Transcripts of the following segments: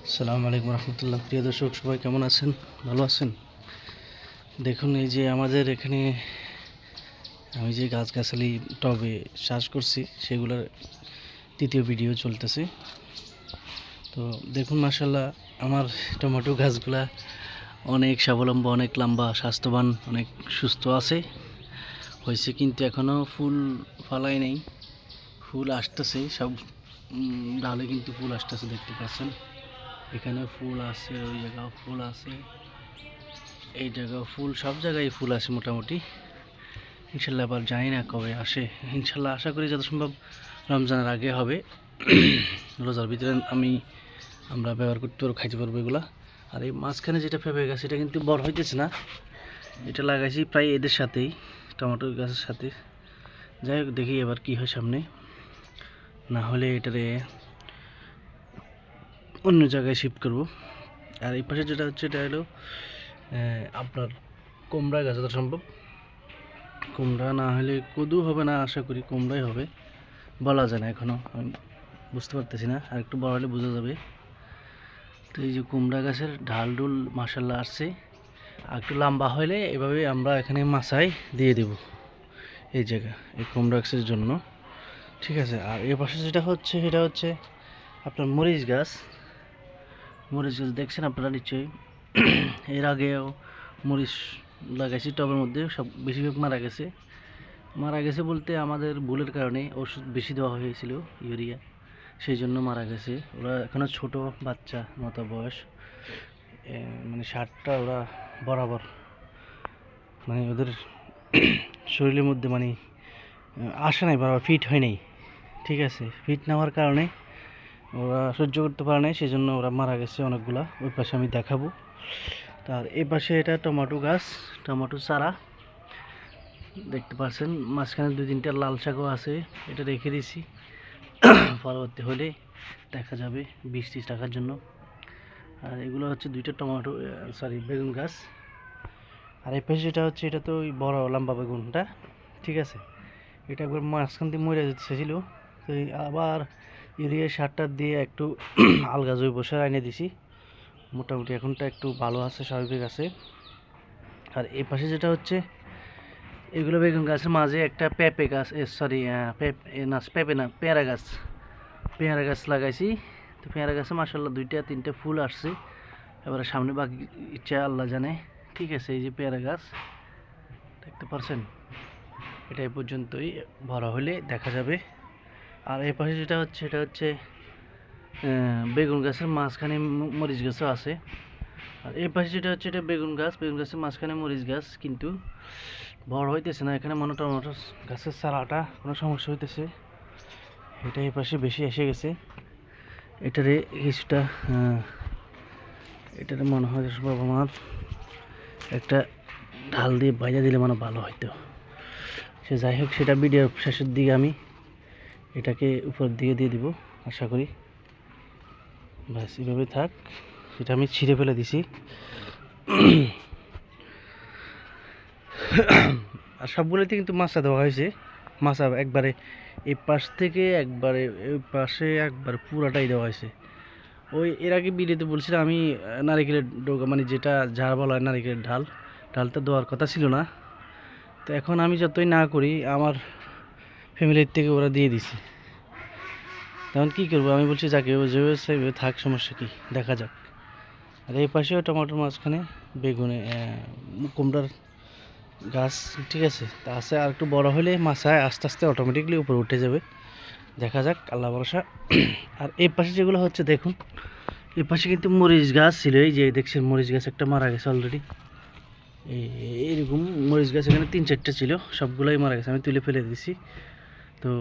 আসসালামু আলাইকুম রহমতুল্লাহ। প্রিয় দর্শক, সবাই কেমন আছেন? ভালো আছেন? দেখুন, এই যে আমাদের এখানে আমি যে গাছগাছালি টবে চাষ করছি সেগুলোর তৃতীয় ভিডিও চলতেছে। তো দেখুন, মাশাল্লাহ আমার টমেটো গাছগুলা অনেক স্বাবলম্বী, অনেক লম্বা, স্বাস্থ্যবান, অনেক সুস্থ আছে হয়েছে, কিন্তু এখনও ফুল ফলাই নেই। ফুল আসতেছে, সব ডালে কিন্তু ফুল আসতেছে, দেখতে পাচ্ছেন। এখানে ফুল আছে, ওই জায়গাও ফুল আছে, এই জায়গাও ফুল, সব জায়গায় ফুল আসে মোটামুটি। ইনশাল্লাহ আবার জানি না কবে আসে। ইনশাল্লাহ আশা করি যত সম্ভব রমজানের আগে হবে। রোজার ভিতরে আমরা ব্যবহার করতে পারবো, খাইতে পারবো এগুলা। আর এই মাঝখানে যেটা পেঁপে গাছ, এটা কিন্তু বড় হইতেছে না। এটা লাগাইছি প্রায় এদের সাথেই, টমেটো গাছের সাথে। যাই হোক, দেখি এবার কি হয় সামনে। না হলে এটারে অন্য জায়গায় শিফট করব। আর এই পাশে যেটা হচ্ছে, এটা হলো আপনার কুমড়া গাছ। যত সম্ভব কুমড়া না হলে কদু হবে না, আশা করি কুমড়াই হবে, বলা যায় না এখনও, আমি বুঝতে পারতেছি না। আর একটু বড় হলে বোঝা যাবে। তো এই যে কুমড়া গাছের ঢালডুল মাশাল্লাহ আসছে। আর একটু লম্বা হলে এভাবে আমরা এখানে মাচায় দিয়ে দেব এই জায়গা, এই কুমড়া গাছের জন্য, ঠিক আছে। আর এর পাশে যেটা হচ্ছে, সেটা হচ্ছে আপনার মরিচ গাছ। মরিচ গাছ দেখছেন আপনারা নিশ্চয়ই। এর আগেও মরিচ লাগাইছি টবের মধ্যে, সব বেশিরভাগ মারা গেছে বলতে আমাদের ভুলের কারণে ওষুধ বেশি দেওয়া হয়েছিল, ইউরিয়া, সেই জন্য মারা গেছে। ওরা এখনও ছোট বাচ্চা মতো বয়স, মানে সারটা ওরা বরাবর, মানে ওদের শরীরের মধ্যে মানে আসে নাই, বরাবর ফিট হয় নাই, ঠিক আছে। ফিট না হওয়ার কারণে ওরা সহ্য করতে পারে নাই, সেই জন্য ওরা মারা গেছে অনেকগুলা। ওই পাশে আমি দেখাবো। তার এই পাশে এটা টমেটো গাছ, টমেটো চারা দেখতে পাচ্ছেন। মাঝখানে 2-3টা লাল শাকও আছে, এটা রেখে দিয়েছি, পরবর্তী হলে দেখা যাবে বীজ রাখার জন্য। আর এগুলো হচ্ছে 2টা টমেটো, বেগুন গাছ। আর এই পাশে যেটা হচ্ছে, এটা তো ওই বড় লম্বা বেগুনটা, ঠিক আছে। এটা একবার মাঝখান দিয়ে মরে যেতেছিল, তো আবার ইউরিয়া সারটা দিয়ে একটু আলগা জৈব সার এনে দিছি। মোটামুটি এখনটা একটু ভালো আছে, স্বাভাবিক আছে। আর এই পাশে যেটা হচ্ছে, এগুলো বেগুন গাছের মাঝে একটা পেঁপে গাছ, পেঁপে না, পেয়ারা গাছ লাগাইছি। তো পেয়ারা গাছে মাসাল্লাহ 2-3টা ফুল আসছে। এবারে সামনে বাকি ইচ্ছা আল্লাহ জানে, ঠিক আছে। এই যে পেয়ারা গাছ দেখতে পাচ্ছেন, এটা এই পর্যন্তই, বড় হলে দেখা যাবে। আর এই পাশে যেটা হচ্ছে, এটা হচ্ছে বেগুন গাছের মাঝখানে মরিচ গাছও আছে। আর এই পাশে যেটা হচ্ছে, এটা বেগুন গাছের মাঝখানে মরিচ গাছ, কিন্তু বড় হইতেছে না। এখানে মনে টমেটো গাছের চারাটা কোনো সমস্যা হইতেছে, এটা এই পাশে বেশি এসে গেছে। এটারে কিছুটা এটারে মনে হয় সম্ভব আমার একটা ঢাল দিয়ে বাইজা দিলে মানে ভালো হইতো। সে যাই হোক, সেটা ভিডিওর শেষের দিকে আমি এটাকে উপর দিকে দিয়ে দিব, আশা করি। ব্যাস এভাবে থাক। সেটা আমি ছিঁড়ে ফেলে দিছি। আর সবগুলোতে কিন্তু মাছা দেওয়া হয়েছে। মাছা একবারে এই পাশ থেকে একবারে এই পাশে একবার পুরাটাই দেওয়া হয়েছে। ওই এর আগে ভিডিওতে বলছিলাম আমি, নারিকেলের ডোগা, মানে যেটা ঝাড় বলা হয়, নারিকেলের ঢালটা দেওয়ার কথা ছিল না। তো এখন আমি যতই না করি, আমার ফ্যামিলির থেকে ওরা দিয়ে দিছে। তখন কী করবো, আমি বলছি যাকে যেভাবে থাক, সমস্যা কী, দেখা যাক। আর এই পাশেও টমেটোর মাঝখানে বেগুনে কুমড়ার গাছ, ঠিক আছে। তা আছে, আর একটু বড় হলে মাছায় আস্তে আস্তে অটোমেটিকলি উপরে উঠে যাবে, দেখা যাক, আল্লাহ ভরসা। আর এই পাশে যেগুলো হচ্ছে, দেখুন, এই পাশে কিন্তু মরিচ গাছ ছিল, এই যে দেখছেন মরিচ গাছ একটা মারা গেছে অলরেডি। এইরকম মরিচ গাছ এখানে 3-4টা ছিল, সবগুলোই মারা গেছে, আমি তুলে ফেলে দিছি। তো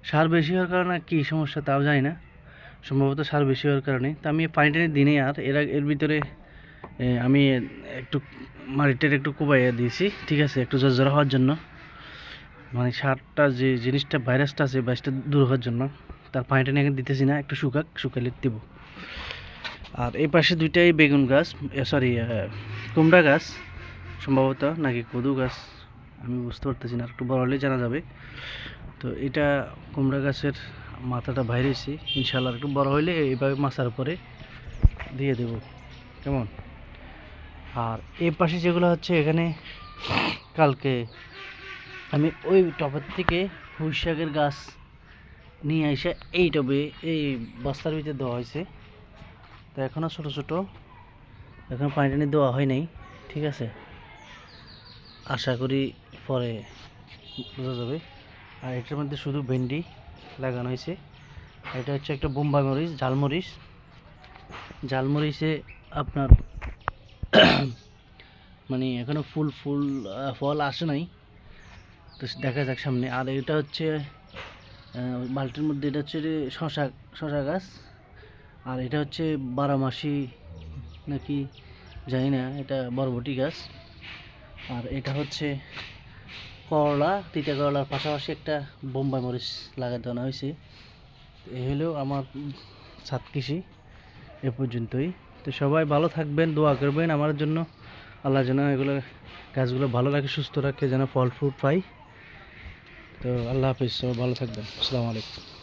সার বেশি হওয়ার কারণে কী সমস্যা তাও জানি না, সম্ভবত সার বেশি হওয়ার কারণে। তো আমি পানি টানি দিনে, আর এর ভিতরে আমি একটু মাটিটার একটু কোবাইয়া দিয়েছি, ঠিক আছে, একটু জর্জরা হওয়ার জন্য, মানে সারটা যে জিনিসটা ভাইরাসটা আছে, ভাইরাসটা দূর হওয়ার জন্য। তার পানিটা নিয়ে দিতেছি না, একটু শুকাইলে দিব। আর এই পাশে 2টাই বেগুন গাছ, কুমড়া গাছ সম্ভবত, নাকি কদু গাছ আমি বুঝতে পারতেছি না, একটু বড় হলে জানা যাবে। তো এটা কুমড়া গাছের মাথাটা বাইরেছি, ইনশাল্লাহ একটু বড় হইলে এইভাবে মাচার উপরে দিয়ে দেব, কেমন। আর এই পাশে যেগুলো হচ্ছে, এখানে কালকে আমি ওই টবের থেকে পুঁই শাকের গাছ নিয়ে এসে এই টবে এই বস্তার ভিতরে দেওয়া হয়েছে। তো এখনও ছোটো ছোটো, এখন পানি টানি দেওয়া হয় নাই, ঠিক আছে। আশা করি পরে বোঝা যাবে। আর এটার মধ্যে শুধু ভেন্ডি লাগানো হয়েছে। এটা হচ্ছে একটা বোম্বাই মরিচ, ঝালমরিচ। ঝালমরিচে আপনার মানে এখনো ফল আসে নাই, তো দেখা যাক সামনে। আর এটা হচ্ছে বালতির মধ্যে, এটা হচ্ছে শশা গাছ। আর এটা হচ্ছে বারোমাসি নাকি জানি না, এটা বরবটি গাছ। আর এটা হচ্ছে করলা, তিতা করলার পাশাপাশি একটা বোম্বাই মরিচ লাগাতে দেওয়া হয়েছে। এই হলেও আমার ছাদ কৃষি এ পর্যন্তই। তো সবাই ভালো থাকবেন, দোয়া করবেন আমার জন্য, আল্লাহ যেন এগুলো গাছগুলো ভালো রাখে, সুস্থ রাখে, যেন ফল ফ্রুট পাই। তো আল্লাহ হাফিজ, সবাই ভালো থাকবেন, আসসালামু আলাইকুম।